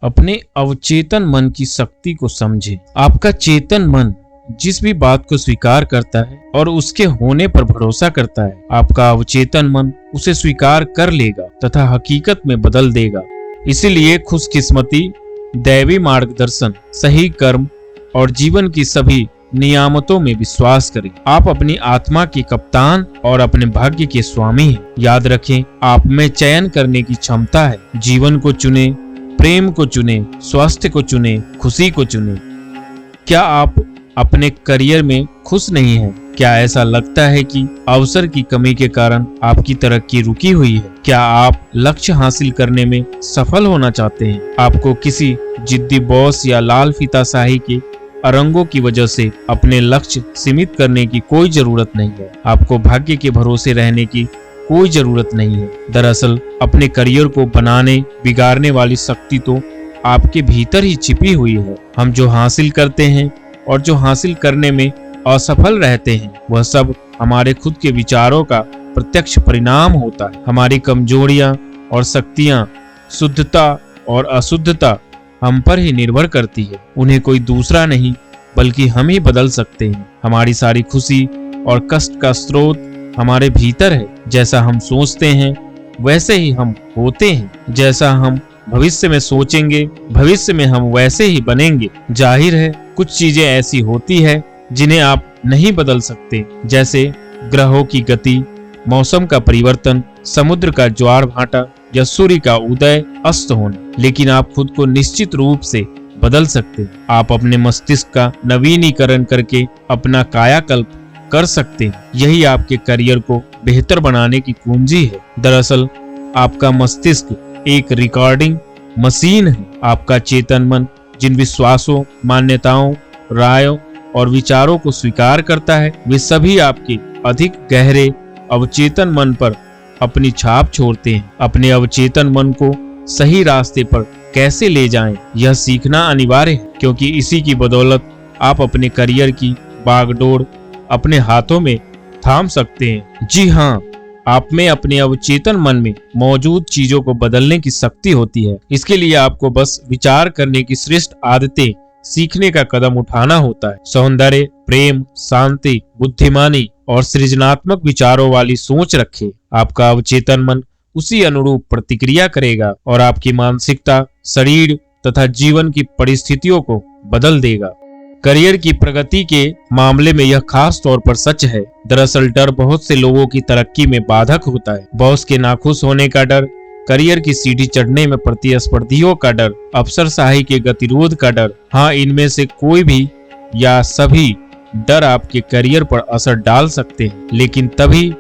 अपने अवचेतन मन की शक्ति को समझें। आपका चेतन मन जिस भी बात को स्वीकार करता है और उसके होने पर भरोसा करता है, आपका अवचेतन मन उसे स्वीकार कर लेगा तथा हकीकत में बदल देगा। इसीलिए खुशकिस्मती, दैवी मार्गदर्शन, सही कर्म और जीवन की सभी नियामतों में विश्वास करें। आप अपनी आत्मा के कप्तान और अपने भाग्य के स्वामी हैं। याद रखें, आप में चयन करने की क्षमता है। जीवन को चुने, प्रेम को चुने, स्वास्थ्य को चुने, खुशी को चुने। क्या आप अपने करियर में खुश नहीं हैं? क्या ऐसा लगता है कि अवसर की कमी के कारण आपकी तरक्की रुकी हुई है? क्या आप लक्ष्य हासिल करने में सफल होना चाहते हैं? आपको किसी जिद्दी बॉस या लाल फीताशाही के अरंगों की वजह से अपने लक्ष्य सीमित करने की कोई जरूरत नहीं है। आपको भाग्य के भरोसे रहने की कोई जरूरत नहीं है। दरअसल अपने करियर को बनाने बिगाड़ने वाली शक्ति तो आपके भीतर ही छिपी हुई है। हम जो हासिल करते हैं और जो हासिल करने में असफल रहते हैं, वह सब हमारे खुद के विचारों का प्रत्यक्ष परिणाम होता है। हमारी कमजोरियां और शक्तियां, शुद्धता और अशुद्धता हम पर ही निर्भर करती है। उन्हें कोई दूसरा नहीं बल्कि हम ही बदल सकते हैं। हमारी सारी खुशी और कष्ट का स्रोत हमारे भीतर है। जैसा हम सोचते हैं वैसे ही हम होते हैं। जैसा हम भविष्य में सोचेंगे, भविष्य में हम वैसे ही बनेंगे। जाहिर है, कुछ चीजें ऐसी होती है जिन्हें आप नहीं बदल सकते, जैसे ग्रहों की गति, मौसम का परिवर्तन, समुद्र का ज्वार भाटा या सूर्य का उदय अस्त होना। लेकिन आप खुद को निश्चित रूप से बदल सकते हैं। आप अपने मस्तिष्क का नवीनीकरण करके अपना कायाकल्प कर सकते हैं। यही आपके करियर को बेहतर बनाने की कुंजी है। दरअसल आपका मस्तिष्क एक रिकॉर्डिंग मशीन है। आपका चेतन मन जिन विश्वासों, मान्यताओं, रायों और विचारों को स्वीकार करता है, वे सभी आपके अधिक गहरे अवचेतन मन पर अपनी छाप छोड़ते हैं। अपने अवचेतन मन को सही रास्ते पर कैसे ले जाएं, यह सीखना अनिवार्य है, क्योंकि इसी की बदौलत आप अपने करियर की बागडोर अपने हाथों में थाम सकते हैं। जी हाँ, आप में अपने अवचेतन मन में मौजूद चीजों को बदलने की शक्ति होती है। इसके लिए आपको बस विचार करने की श्रेष्ठ आदतें सीखने का कदम उठाना होता है। सौंदर्य, प्रेम, शांति, बुद्धिमानी और सृजनात्मक विचारों वाली सोच रखें। आपका अवचेतन मन उसी अनुरूप प्रतिक्रिया करेगा और आपकी मानसिकता, शरीर तथा जीवन की परिस्थितियों को बदल देगा। करियर की प्रगति के मामले में यह खास तौर पर सच है। दरअसल डर बहुत से लोगों की तरक्की में बाधक होता है। बॉस के नाखुश होने का डर, करियर की सीढ़ी चढ़ने में प्रतिस्पर्धियों का डर, अफसरशाही के गतिरोध का डर। हाँ, इनमें से कोई भी या सभी डर आपके करियर पर असर डाल सकते हैं, लेकिन तभी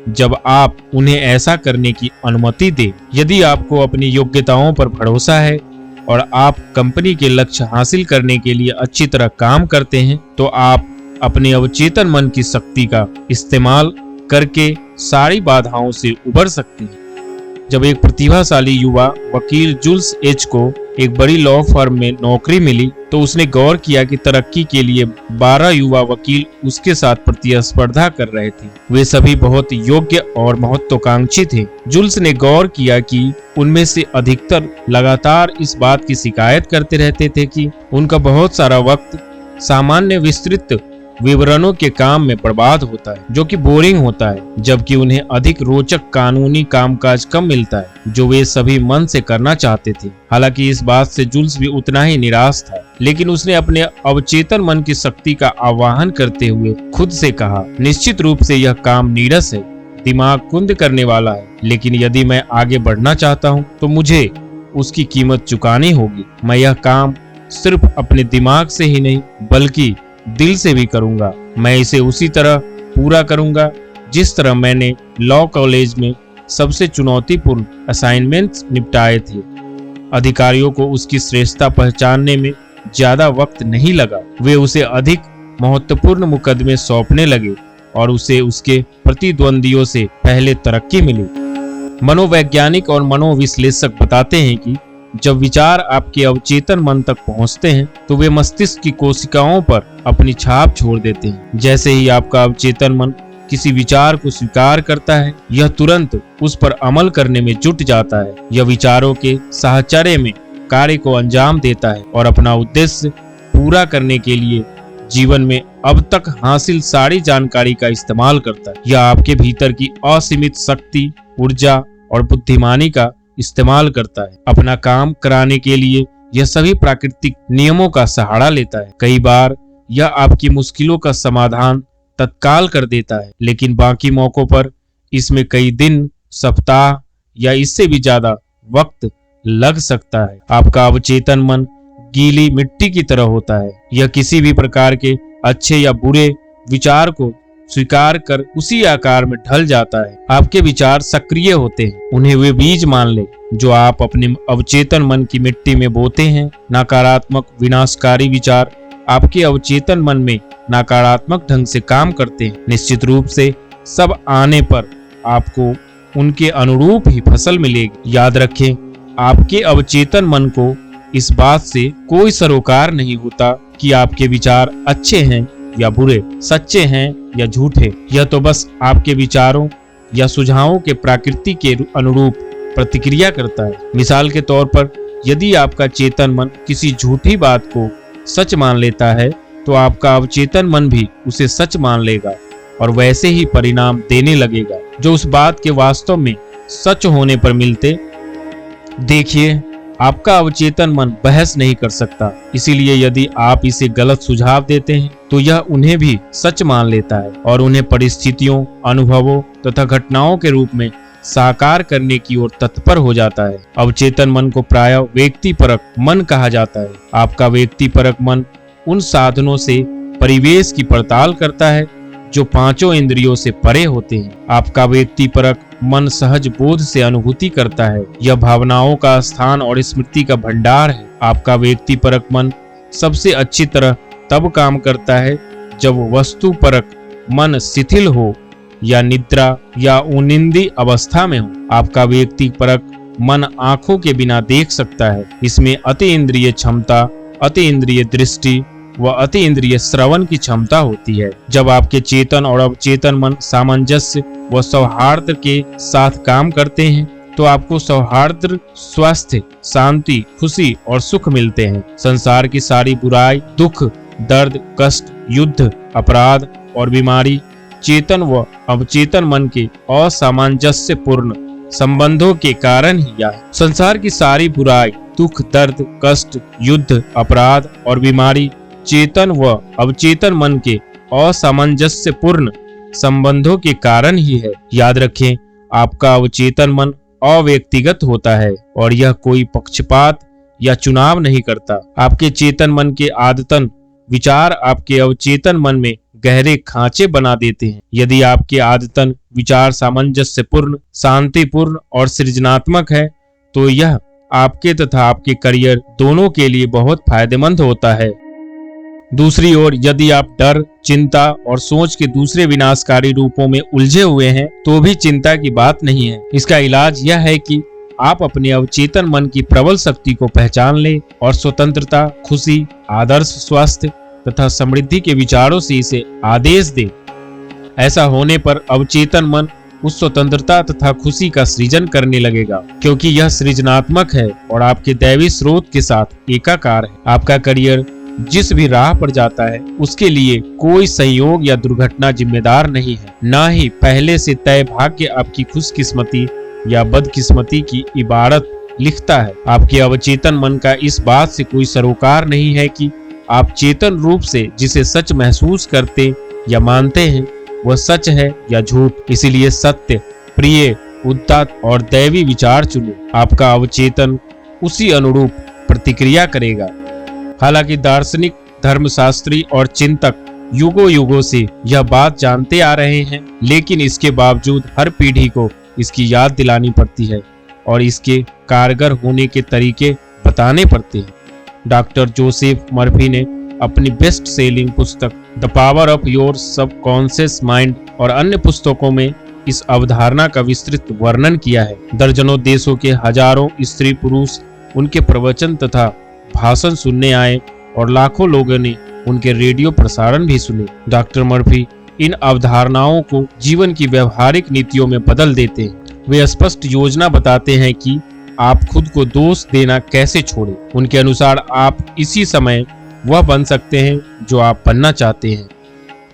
जब आप उन्हें ऐसा करने की अनुमति दें। यदि आपको अपनी योग्यताओं पर भरोसा है और आप कंपनी के लक्ष्य हासिल करने के लिए अच्छी तरह काम करते हैं, तो आप अपने अवचेतन मन की शक्ति का इस्तेमाल करके सारी बाधाओं से उबर सकते हैं। जब एक प्रतिभाशाली युवा वकील जुल्स एच को एक बड़ी लॉ फर्म में नौकरी मिली, तो उसने गौर किया कि तरक्की के लिए 12 युवा वकील उसके साथ प्रतिस्पर्धा कर रहे थे। वे सभी बहुत योग्य और महत्वाकांक्षी थे। जुल्स ने गौर किया कि उनमें से अधिकतर लगातार इस बात की शिकायत करते रहते थे कि उनका बहुत सारा वक्त सामान्य विस्तृत विवरणों के काम में बर्बाद होता है, जो कि बोरिंग होता है, जबकि उन्हें अधिक रोचक कानूनी कामकाज कम मिलता है, जो वे सभी मन से करना चाहते थे। हालांकि इस बात से जुल्स भी उतना ही निराश था, लेकिन उसने अपने अवचेतन मन की शक्ति का आह्वान करते हुए खुद से कहा, निश्चित रूप से यह काम नीरस है, दिमाग कुंद करने वाला है, लेकिन यदि मैं आगे बढ़ना चाहता हूँ तो मुझे उसकी कीमत चुकानी होगी। मैं यह काम सिर्फ अपने दिमाग से ही नहीं बल्कि दिल से भी करूंगा। मैं इसे उसी तरह पूरा करूंगा जिस तरह मैंने लॉ कॉलेज में सबसे चुनौतीपूर्ण असाइनमेंट्स निपटाए थे। अधिकारियों को उसकी श्रेष्ठता पहचानने में ज्यादा वक्त नहीं लगा। वे उसे अधिक महत्वपूर्ण मुकदमे सौंपने लगे और उसे उसके प्रतिद्वंदियों से पहले तरक्की मिली। मनोवैज्ञानिक और मनोविश्लेषक बताते हैं कि जब विचार आपके अवचेतन मन तक पहुंचते हैं तो वे मस्तिष्क की कोशिकाओं पर अपनी छाप छोड़ देते हैं। जैसे ही आपका अवचेतन मन किसी विचार को स्वीकार करता है, यह तुरंत उस पर अमल करने में जुट जाता है। यह विचारों के साहचर्य में कार्य को अंजाम देता है और अपना उद्देश्य पूरा करने के लिए जीवन में अब तक हासिल सारी जानकारी का इस्तेमाल करता है। यह आपके भीतर की असीमित शक्ति, ऊर्जा और बुद्धिमानी का इस्तेमाल करता है। अपना काम कराने के लिए यह सभी प्राकृतिक नियमों का सहारा लेता है। कई बार यह आपकी मुश्किलों का समाधान तत्काल कर देता है, लेकिन बाकी मौकों पर इसमें कई दिन, सप्ताह या इससे भी ज्यादा वक्त लग सकता है। आपका अवचेतन मन गीली मिट्टी की तरह होता है। यह किसी भी प्रकार के अच्छे या बुरे विचार को स्वीकार कर उसी आकार में ढल जाता है। आपके विचार सक्रिय होते हैं, उन्हें वे बीज मान ले जो आप अपने अवचेतन मन की मिट्टी में बोते हैं। नकारात्मक विनाशकारी विचार आपके अवचेतन मन में नकारात्मक ढंग से काम करते हैं। निश्चित रूप से सब आने पर आपको उनके अनुरूप ही फसल मिलेगी। याद रखें, आपके अवचेतन मन को इस बात से कोई सरोकार नहीं होता कि आपके विचार अच्छे हैं या बुरे, सच्चे हैं या झूठे। यह तो बस आपके विचारों या सुझावों के प्रकृति के अनुरूप प्रतिक्रिया करता है। मिसाल के तौर पर, यदि आपका चेतन मन किसी झूठी बात को सच मान लेता है तो आपका अवचेतन मन भी उसे सच मान लेगा और वैसे ही परिणाम देने लगेगा जो उस बात के वास्तव में सच होने पर मिलते। देखिए, आपका अवचेतन मन बहस नहीं कर सकता, इसीलिए यदि आप इसे गलत सुझाव देते हैं तो यह उन्हें भी सच मान लेता है और उन्हें परिस्थितियों, अनुभवों तथा घटनाओं के रूप में साकार करने की ओर तत्पर हो जाता है। अवचेतन मन को प्रायः व्यक्तिपरक मन कहा जाता है। आपका व्यक्तिपरक मन उन साधनों से परिवेश की पड़ताल करता है जो पांचों इंद्रियों से परे होते हैं। आपका व्यक्तिपरक मन सहज बोध से अनुभूति करता है। यह भावनाओं का स्थान और स्मृति का भंडार है। आपका व्यक्तिपरक मन सबसे अच्छी तरह तब काम करता है जब वस्तुपरक मन शिथिल हो या निद्रा या उनिंदी अवस्था में हो। आपका व्यक्तिपरक मन आंखों के बिना देख सकता है। इसमें अति इंद्रिय क्षमता, अति इंद्रिय दृष्टि व अति इंद्रिय श्रवण की क्षमता होती है। जब आपके चेतन और अवचेतन मन सामंजस्य व सौहार्द के साथ काम करते हैं तो आपको सौहार्द, स्वास्थ्य, शांति, खुशी और सुख मिलते हैं। संसार की सारी बुराई, दुख, दर्द, कष्ट, युद्ध, अपराध और बीमारी चेतन व अवचेतन मन के असामंजस्यपूर्ण संबंधों के कारण ही है। संसार की सारी बुराई, दुख, दर्द, कष्ट, युद्ध, अपराध और बीमारी चेतन व अवचेतन मन के असामंजस्यपूर्ण संबंधों के कारण ही है। याद रखें, आपका अवचेतन मन अव्यक्तिगत होता है और यह कोई पक्षपात या चुनाव नहीं करता। आपके चेतन मन के आदतन विचार आपके अवचेतन मन में गहरे खांचे बना देते हैं। यदि आपके आदतन विचार सामंजस्यपूर्ण, शांतिपूर्ण और सृजनात्मक है तो यह आपके तथा आपके करियर दोनों के लिए बहुत फायदेमंद होता है। दूसरी ओर, यदि आप डर, चिंता और सोच के दूसरे विनाशकारी रूपों में उलझे हुए हैं तो भी चिंता की बात नहीं है। इसका इलाज यह है कि आप अपने अवचेतन मन की प्रबल शक्ति को पहचान लें और स्वतंत्रता, खुशी, आदर्श, स्वास्थ्य तथा समृद्धि के विचारों से इसे आदेश दें। ऐसा होने पर अवचेतन मन उस स्वतंत्रता तथा खुशी का सृजन करने लगेगा, क्योंकि यह सृजनात्मक है और आपके दैवी स्रोत के साथ एकाकार है। आपका करियर जिस भी राह पर जाता है उसके लिए कोई संयोग या दुर्घटना जिम्मेदार नहीं है। न ही पहले से तय भाग्य आपकी खुशकिस्मती या बदकिस्मती की इबारत लिखता है। आपके अवचेतन मन का इस बात से कोई सरोकार नहीं है कि आप चेतन रूप से जिसे सच महसूस करते या मानते हैं वह सच है या झूठ। इसीलिए सत्य, प्रिय, उदात्त और दैवी विचार चुनें। आपका अवचेतन उसी अनुरूप प्रतिक्रिया करेगा। हालांकि दार्शनिक, धर्मशास्त्री और चिंतक युगों युगों से यह बात जानते आ रहे हैं, लेकिन इसके बावजूद हर पीढ़ी को इसकी याद दिलानी पड़ती है और इसके कारगर होने के तरीके बताने पड़ते हैं। डॉक्टर जोसेफ मर्फी ने अपनी बेस्ट सेलिंग पुस्तक the power of your subconscious mind और अन्य पुस्तकों में इस अवधारणा का विस्तृत वर्णन किया है। दर्जनों देशों के हजारों स्त्री पुरुष उनके प्रवचन तथा भाषण सुनने आए और लाखों लोगों ने उनके रेडियो प्रसारण भी सुने। डॉक्टर मर्फी इन अवधारणाओं को जीवन की व्यवहारिक नीतियों में बदल देते हैं। वे स्पष्ट योजना बताते हैं कि आप खुद को दोष देना कैसे छोड़ें। उनके अनुसार आप इसी समय वह बन सकते हैं जो आप बनना चाहते हैं।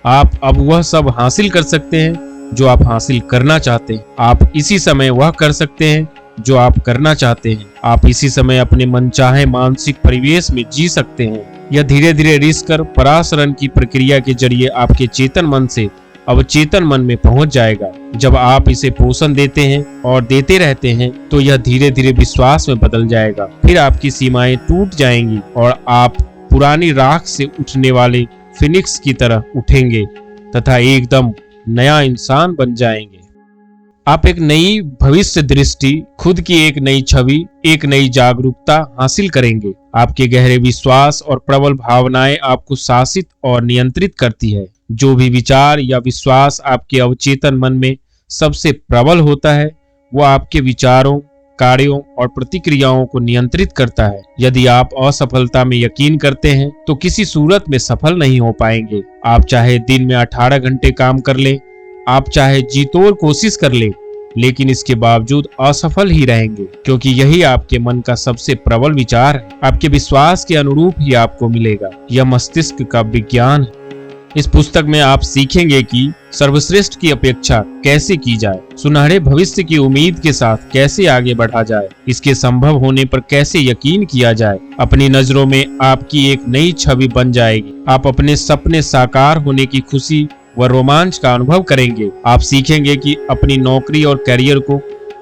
आप अब वह सब हासिल कर सकते हैं जो आप हासिल करना चाहते हैं। आप इसी समय वह कर सकते हैं जो आप करना चाहते हैं। आप इसी समय अपने मनचाहे मानसिक परिवेश में जी सकते हैं। यह धीरे धीरे रिसकर परासरण की प्रक्रिया के जरिए आपके चेतन मन से अवचेतन मन में पहुंच जाएगा। जब आप इसे पोषण देते हैं और देते रहते हैं तो यह धीरे धीरे विश्वास में बदल जाएगा। फिर आपकी सीमाएं टूट जाएंगी और आप पुरानी राख से उठने वाले फिनिक्स की तरह उठेंगे तथा एकदम नया इंसान बन जाएंगे। आप एक नई भविष्य दृष्टि, खुद की एक नई छवि, एक नई जागरूकता हासिल करेंगे। आपके गहरे विश्वास और प्रबल भावनाएं आपको शासित और नियंत्रित करती है। जो भी विचार या विश्वास आपके अवचेतन मन में सबसे प्रबल होता है वो आपके विचारों, कार्यों और प्रतिक्रियाओं को नियंत्रित करता है। यदि आप असफलता में यकीन करते हैं तो किसी सूरत में सफल नहीं हो पाएंगे। आप चाहे दिन में 18 घंटे काम कर लें, आप चाहे जी तोड़ कोशिश कर लें, लेकिन इसके बावजूद असफल ही रहेंगे, क्योंकि यही आपके मन का सबसे प्रबल विचार है। आपके विश्वास के अनुरूप ही आपको मिलेगा। यह मस्तिष्क का विज्ञान है। इस पुस्तक में आप सीखेंगे कि सर्वश्रेष्ठ की अपेक्षा कैसे की जाए, सुनहरे भविष्य की उम्मीद के साथ कैसे आगे बढ़ा जाए, इसके संभव होने पर कैसे यकीन किया जाए। अपनी नजरों में आपकी एक नई छवि बन जाएगी। आप अपने सपने साकार होने की खुशी व रोमांच का अनुभव करेंगे। आप सीखेंगे कि अपनी नौकरी और करियर को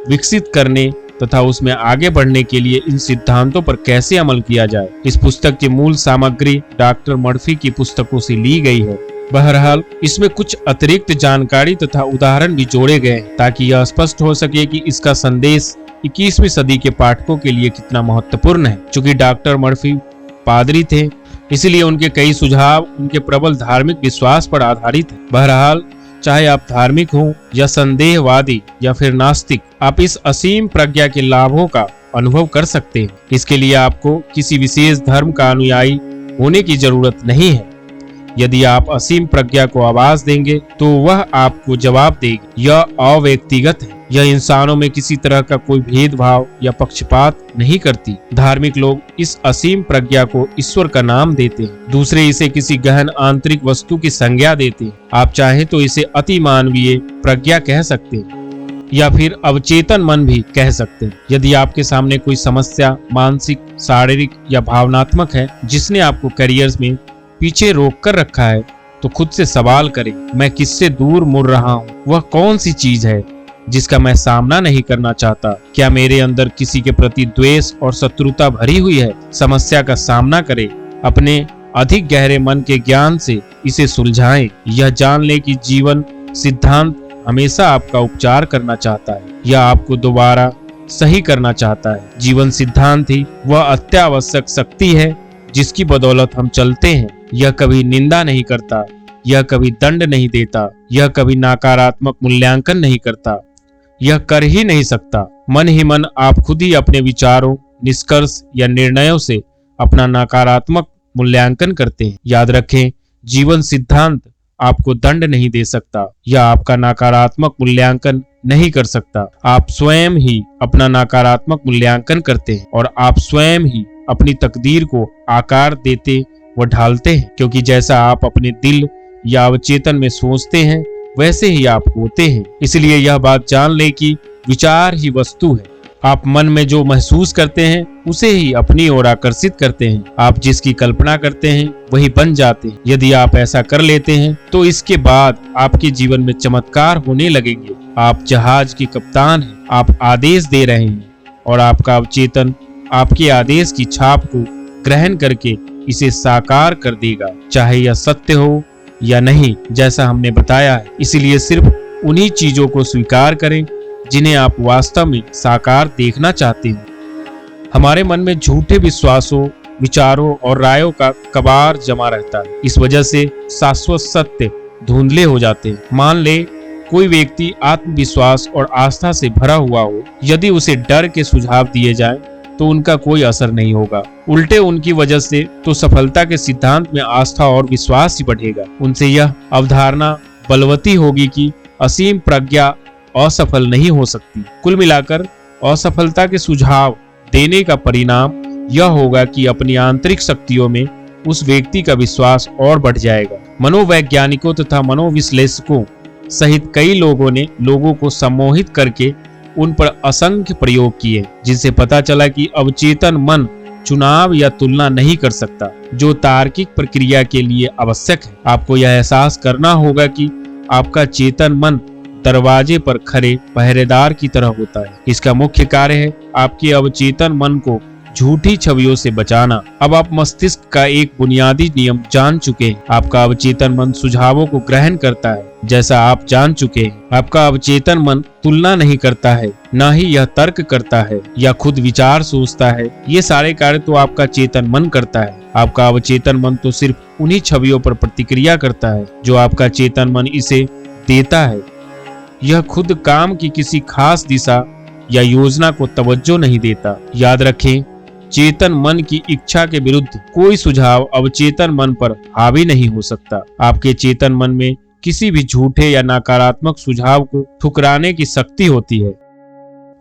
विकसित करने तथा उसमें आगे बढ़ने के लिए इन सिद्धांतों पर कैसे अमल किया जाए। इस पुस्तक की मूल सामग्री डॉक्टर मर्फी की पुस्तकों से ली गई है। बहरहाल इसमें कुछ अतिरिक्त जानकारी तथा उदाहरण भी जोड़े गए हैं ताकि यह स्पष्ट हो सके कि इसका संदेश 21वीं सदी के पाठकों के लिए कितना महत्वपूर्ण है। चूंकि डॉक्टर मर्फी पादरी थे, इसलिए उनके कई सुझाव उनके प्रबल धार्मिक विश्वास पर आधारित है। बहरहाल चाहे आप धार्मिक हो या संदेहवादी या फिर नास्तिक, आप इस असीम प्रज्ञा के लाभों का अनुभव कर सकते हैं। इसके लिए आपको किसी विशेष धर्म का अनुयायी होने की जरूरत नहीं है। यदि आप असीम प्रज्ञा को आवाज देंगे तो वह आपको जवाब देगी। यह अव्यक्तिगत है। यह इंसानों में किसी तरह का कोई भेदभाव या पक्षपात नहीं करती। धार्मिक लोग इस असीम प्रज्ञा को ईश्वर का नाम देते हैं, दूसरे इसे किसी गहन आंतरिक वस्तु की संज्ञा देते हैं। आप चाहे तो इसे अति मानवीय प्रज्ञा कह सकते हैं या फिर अवचेतन मन भी कह सकते हैं। यदि आपके सामने कोई समस्या मानसिक, शारीरिक या भावनात्मक है जिसने आपको करियर में पीछे रोक कर रखा है, तो खुद से सवाल करें, मैं किससे दूर मुड़ रहा हूँ? वह कौन सी चीज है जिसका मैं सामना नहीं करना चाहता? क्या मेरे अंदर किसी के प्रति द्वेष और शत्रुता भरी हुई है? समस्या का सामना करें, अपने अधिक गहरे मन के ज्ञान से इसे सुलझाएं। यह जान ले कि जीवन सिद्धांत हमेशा आपका उपचार करना चाहता है या आपको दोबारा सही करना चाहता है। जीवन सिद्धांत ही वह अत्यावश्यक शक्ति है जिसकी बदौलत हम चलते हैं। यह कभी निंदा नहीं करता, यह कभी दंड नहीं देता, यह कभी नकारात्मक मूल्यांकन नहीं करता, यह कर ही नहीं सकता। मन ही मन आप खुद ही अपने विचारों, निष्कर्ष या निर्णयों से अपना नकारात्मक मूल्यांकन करते हैं। याद रखें, जीवन सिद्धांत आपको दंड नहीं दे सकता या आपका नकारात्मक मूल्यांकन नहीं कर सकता। आप स्वयं ही अपना नकारात्मक मूल्यांकन करते हैं और आप स्वयं ही अपनी तकदीर को आकार देते व ढालते हैं, क्योंकि जैसा आप अपने दिल या अवचेतन में सोचते हैं वैसे ही आप होते हैं। इसलिए यह बात जान ले कि विचार ही वस्तु है। आप मन में जो महसूस करते हैं उसे ही अपनी ओर आकर्षित करते हैं। आप जिसकी कल्पना करते हैं वही बन जाते हैं। यदि आप ऐसा कर लेते हैं तो इसके बाद आपके जीवन में चमत्कार होने लगेंगे। आप जहाज के कप्तान हैं, आप आदेश दे रहे हैं और आपका अवचेतन आपके आदेश की छाप को ग्रहण करके इसे साकार कर देगा, चाहे यह सत्य हो या नहीं, जैसा हमने बताया है। इसलिए सिर्फ उन्हीं चीजों को स्वीकार करें जिन्हें आप वास्तव में साकार देखना चाहते हैं। हमारे मन में झूठे विश्वासों, विचारों और रायों का कबार जमा रहता है। इस वजह से शाश्वत सत्य धुंधले हो जाते हैं। मान ले कोई व्यक्ति आत्मविश्वास और आस्था से भरा हुआ हो, यदि उसे डर के सुझाव दिए जाएं तो उनका कोई असर नहीं होगा। उल्टे उनकी वजह से तो सफलता के सिद्धांत में आस्था और विश्वास ही बढ़ेगा। उनसे यह अवधारणा बलवती होगी कि असीम प्रज्ञा असफल नहीं हो सकती। कुल मिलाकर असफलता के सुझाव देने का परिणाम यह होगा कि अपनी आंतरिक शक्तियों में उस व्यक्ति का विश्वास और बढ़ जाएगा। मनोवैज्ञानिकों तथा मनोविश्लेषकों सहित कई लोगों ने लोगों को सम्मोहित करके उन पर असंख्य प्रयोग किए, जिनसे पता चला कि अवचेतन मन चुनाव या तुलना नहीं कर सकता, जो तार्किक प्रक्रिया के लिए आवश्यक है। आपको यह एहसास करना होगा कि आपका चेतन मन दरवाजे पर खड़े पहरेदार की तरह होता है। इसका मुख्य कार्य है आपके अवचेतन मन को झूठी छवियों से बचाना। अब आप मस्तिष्क का एक बुनियादी नियम जान चुके हैं। आपका अवचेतन मन सुझावों को ग्रहण करता है। जैसा आप जान चुके हैं, आपका अवचेतन मन तुलना नहीं करता है, न ही यह तर्क करता है या खुद विचार सोचता है। ये सारे कार्य तो आपका चेतन मन करता है। आपका अवचेतन मन तो सिर्फ उन्हीं छवियों पर प्रतिक्रिया करता है जो आपका चेतन मन इसे देता है। यह खुद काम की किसी खास दिशा या योजना को तवज्जो नहीं देता। याद रखें, चेतन मन की इच्छा के विरुद्ध कोई सुझाव अवचेतन मन पर हावी नहीं हो सकता। आपके चेतन मन में किसी भी झूठे या नकारात्मक सुझाव को ठुकराने की शक्ति होती है।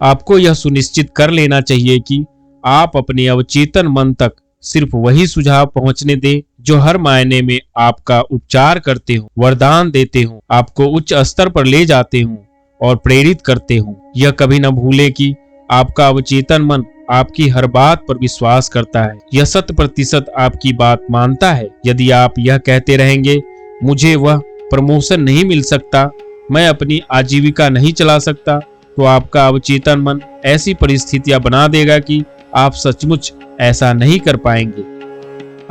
आपको यह सुनिश्चित कर लेना चाहिए कि आप अपने अवचेतन मन तक सिर्फ वही सुझाव पहुंचने दें जो हर मायने में आपका उपचार करते हो, वरदान देते हो, आपको उच्च स्तर पर ले जाते हो और प्रेरित करते हो। यह कभी न भूले कि आपका अवचेतन मन आपकी हर बात पर विश्वास करता है। यह 100% आपकी बात मानता है। यदि आप यह कहते रहेंगे, मुझे वह प्रमोशन नहीं मिल सकता, मैं अपनी आजीविका नहीं चला सकता, तो आपका अवचेतन मन ऐसी परिस्थितियां बना देगा कि आप सचमुच ऐसा नहीं कर पाएंगे।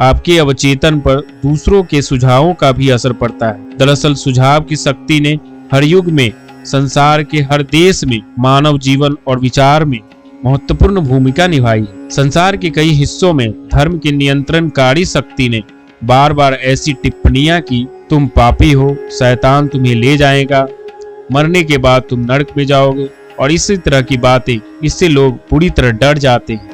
आपके अवचेतन पर दूसरों के सुझावों का भी असर पड़ता है। दरअसल सुझाव की शक्ति ने हर युग में, संसार के हर देश में, मानव जीवन और विचार में महत्वपूर्ण भूमिका निभाई है। संसार के कई हिस्सों में धर्म की नियंत्रणकारी शक्ति ने बार बार ऐसी टिप्पणियां की, तुम पापी हो, शैतान तुम्हें ले जाएगा, मरने के बाद तुम नरक में जाओगे और इसी तरह की बातें। इससे लोग पूरी तरह डर जाते हैं।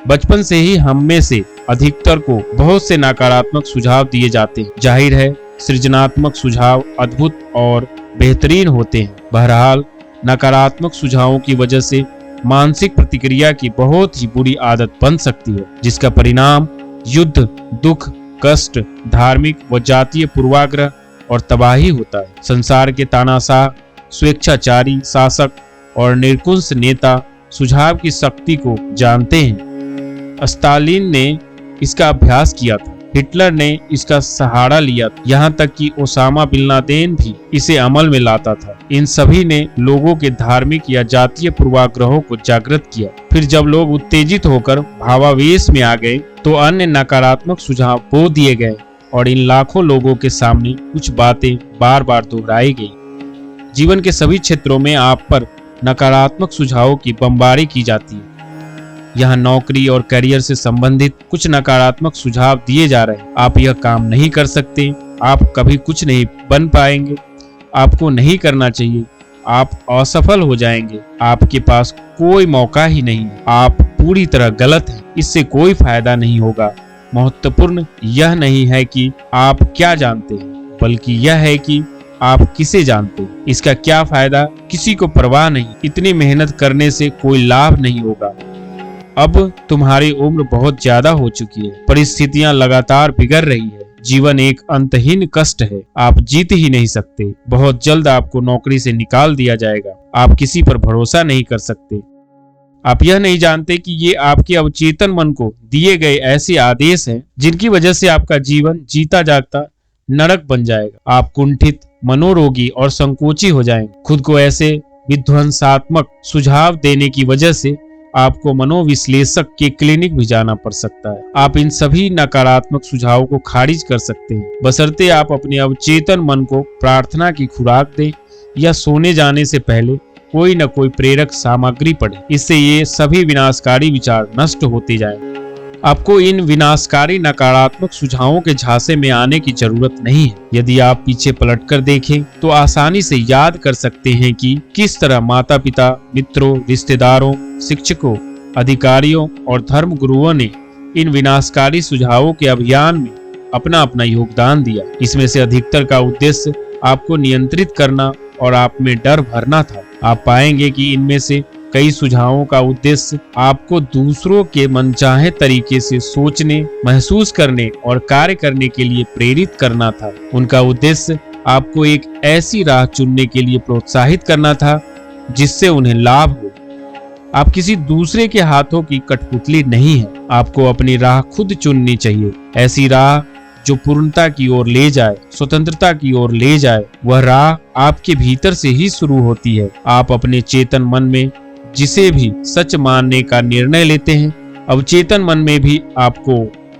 बचपन से ही हम में से अधिकतर को बहुत से नकारात्मक सुझाव दिए जाते हैं। जाहिर है, सृजनात्मक सुझाव अद्भुत और बेहतरीन होते हैं। बहरहाल, नकारात्मक सुझावों की वजह से मानसिक प्रतिक्रिया की बहुत ही बुरी आदत बन सकती है, जिसका परिणाम युद्ध, दुख, कष्ट, धार्मिक व जातीय पूर्वाग्रह और तबाही होता है। संसार के तानाशाह, स्वेच्छाचारी शासक और निरंकुश नेता सुझाव की शक्ति को जानते हैं। स्टालिन ने इसका अभ्यास किया था, हिटलर ने इसका सहारा लिया, यहाँ तक कि ओसामा बिन लादेन भी इसे अमल में लाता था। इन सभी ने लोगों के धार्मिक या जातीय पूर्वाग्रहों को जागृत किया। फिर जब लोग उत्तेजित होकर भावावेश में आ गए तो अन्य नकारात्मक सुझाव बो दिए गए और इन लाखों लोगों के सामने कुछ बातें बार बार दोहराई गई। जीवन के सभी क्षेत्रों में आप पर नकारात्मक सुझावों की बमबारी की जाती है। यहाँ नौकरी और करियर से संबंधित कुछ नकारात्मक सुझाव दिए जा रहे हैं। आप यह काम नहीं कर सकते, आप कभी कुछ नहीं बन पाएंगे, आपको नहीं करना चाहिए, आप असफल हो जाएंगे, आपके पास कोई मौका ही नहीं है, आप पूरी तरह गलत हैं, इससे कोई फायदा नहीं होगा। महत्वपूर्ण यह नहीं है कि आप क्या जानते हैं, बल्कि यह है कि आप किसे जानते हैं। इसका क्या फायदा, किसी को परवाह नहीं, इतनी मेहनत करने से कोई लाभ नहीं होगा। अब तुम्हारी उम्र बहुत ज्यादा हो चुकी है, परिस्थितियां लगातार बिगड़ रही है, जीवन एक अंतहीन कष्ट है, आप जीत ही नहीं सकते। बहुत जल्द आपको नौकरी से निकाल दिया जाएगा, आप किसी पर भरोसा नहीं कर सकते। आप यह नहीं जानते कि ये आपके अवचेतन मन को दिए गए ऐसे आदेश हैं जिनकी वजह से आपका जीवन जीता जागता नरक बन जाएगा। आप कुंठित, मनोरोगी और संकोची हो जाएंगे। खुद को ऐसे विध्वंसात्मक सुझाव देने की वजह से आपको मनोविश्लेषक के क्लिनिक भी जाना पड़ सकता है। आप इन सभी नकारात्मक सुझावों को खारिज कर सकते हैं, बशर्ते आप अपने अवचेतन मन को प्रार्थना की खुराक दें या सोने जाने से पहले कोई न कोई प्रेरक सामग्री पढ़ें। इससे ये सभी विनाशकारी विचार नष्ट होते जाएं। आपको इन विनाशकारी नकारात्मक सुझावों के झांसे में आने की जरूरत नहीं है। यदि आप पीछे पलटकर देखें तो आसानी से याद कर सकते हैं कि किस तरह माता पिता, मित्रों, रिश्तेदारों, शिक्षकों, अधिकारियों और धर्म गुरुओं ने इन विनाशकारी सुझावों के अभियान में अपना अपना योगदान दिया। इसमें से अधिकतर का उद्देश्य आपको नियंत्रित करना और आप में डर भरना था। आप पाएंगे कि इनमें से कई सुझावों का उद्देश्य आपको दूसरों के मनचाहे तरीके से सोचने, महसूस करने और कार्य करने के लिए प्रेरित करना था। उनका उद्देश्य आपको एक ऐसी राह चुनने के लिए प्रोत्साहित करना था जिससे उन्हें लाभ हो। आप किसी दूसरे के हाथों की कठपुतली नहीं है। आपको अपनी राह खुद चुननी चाहिए, ऐसी राह जो पूर्णता की ओर ले जाए, स्वतंत्रता की ओर ले जाए। वह राह आपके भीतर से ही शुरू होती है। आप अपने चेतन मन में जिसे भी सच मानने का निर्णय लेते हैं, अवचेतन मन में भी आपको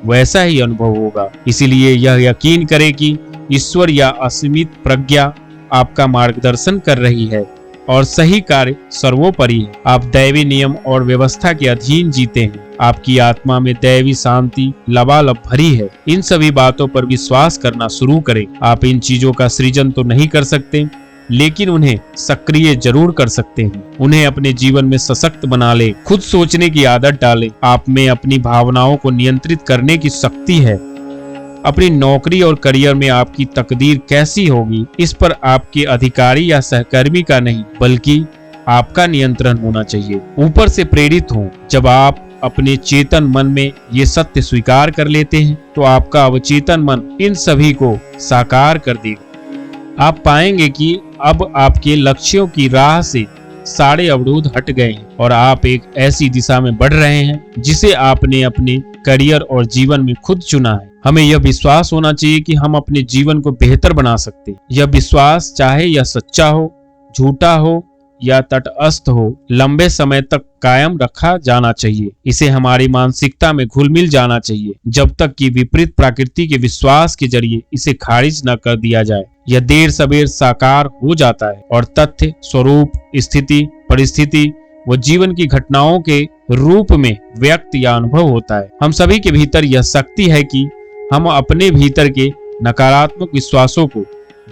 वैसा ही अनुभव होगा। इसीलिए यह यकीन करें कि ईश्वर या असीमित प्रज्ञा आपका मार्गदर्शन कर रही है और सही कार्य सर्वोपरि है। आप दैवी नियम और व्यवस्था के अधीन जीते हैं। आपकी आत्मा में दैवी शांति लबालब भरी है। इन सभी बातों पर विश्वास करना शुरू करें। आप इन चीजों का सृजन तो नहीं कर सकते, लेकिन उन्हें सक्रिय जरूर कर सकते हैं। उन्हें अपने जीवन में सशक्त बना ले। खुद सोचने की आदत डालें। आप में अपनी भावनाओं को नियंत्रित करने की शक्ति है। अपनी नौकरी और करियर में आपकी तकदीर कैसी होगी, इस पर आपके अधिकारी या सहकर्मी का नहीं, बल्कि आपका नियंत्रण होना चाहिए। ऊपर से प्रेरित हो। जब आप अपने चेतन मन में ये सत्य स्वीकार कर लेते हैं, तो आपका अवचेतन मन इन सभी को साकार कर देगा। आप पाएंगे कि अब आपके लक्ष्यों की राह से सारे अवरोध हट गए हैं और आप एक ऐसी दिशा में बढ़ रहे हैं जिसे आपने अपने करियर और जीवन में खुद चुना है। हमें यह विश्वास होना चाहिए कि हम अपने जीवन को बेहतर बना सकते हैं। यह विश्वास, चाहे यह सच्चा हो, झूठा हो या तटस्थ हो, लंबे समय तक कायम रखा जाना चाहिए। इसे हमारी मानसिकता में घुल मिल जाना चाहिए, जब तक कि विपरीत प्रकृति के विश्वास के जरिए इसे खारिज न कर दिया जाए। यह देर सवेर साकार हो जाता है और तथ्य, स्वरूप, स्थिति, परिस्थिति व जीवन की घटनाओं के रूप में व्यक्त या अनुभव होता है। हम सभी के भीतर यह शक्ति है कि हम अपने भीतर के नकारात्मक विश्वासों को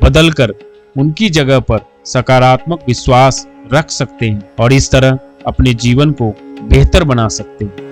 बदलकर उनकी जगह पर सकारात्मक विश्वास रख सकते हैं और इस तरह अपने जीवन को बेहतर बना सकते हैं।